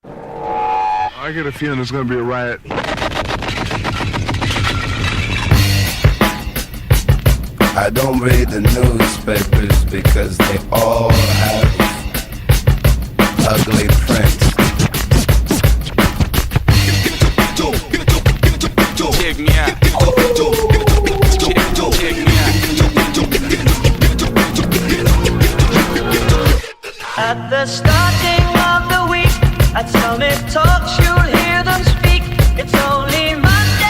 I get a feeling there's gonna be a riot. I don't read the newspapers because they all have ugly prints. Check me out. Check me out. At the starting of the week, at Summit Talks, you'll hear them speak. It's only Monday.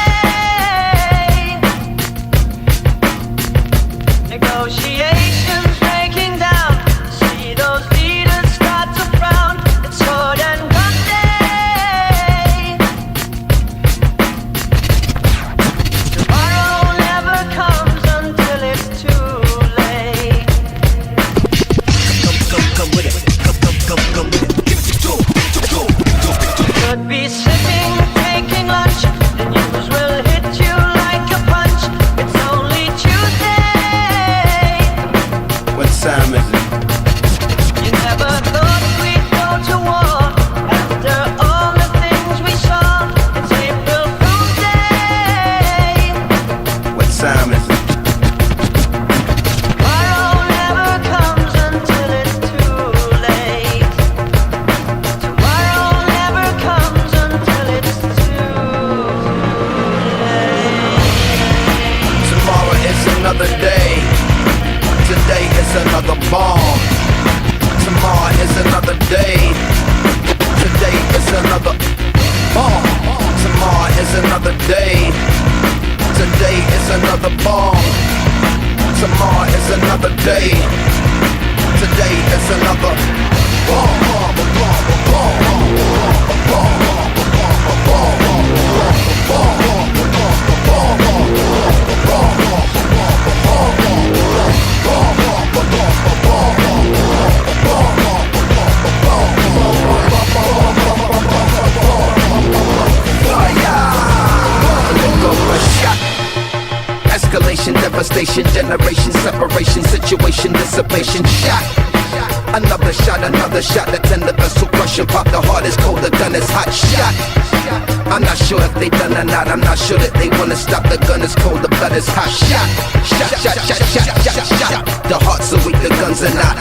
Negotiations breaking down. See those leaders start to frown. It's sword and gun day. Tomorrow never comes until it's too late. Come with it. Come with it. Could be sipping, taking lunch. The news will hit you like a punch. It's only Tuesday. What time is it? You never thought we'd go to war after all the things we saw. It's April Fool's Day. What time is it? Tomorrow never comes until it's too late. Tomorrow never comes until it's too late. Tomorrow is another day. Today is another bomb. Tomorrow is another day. Today is another bomb. Tomorrow is another day. Today is another bomb. Tomorrow is another day. Today is another bomb. Escalation, devastation, generation, separation, situation, dissipation, shot. Another shot, that send the vessel crushing, pop the heart is cold, the gun is hot, shot. I'm not sure if they done or not, I'm not sure that they wanna stop, the gun is cold, the blood is hot, shot. Shot. The hearts are weak, the guns are not.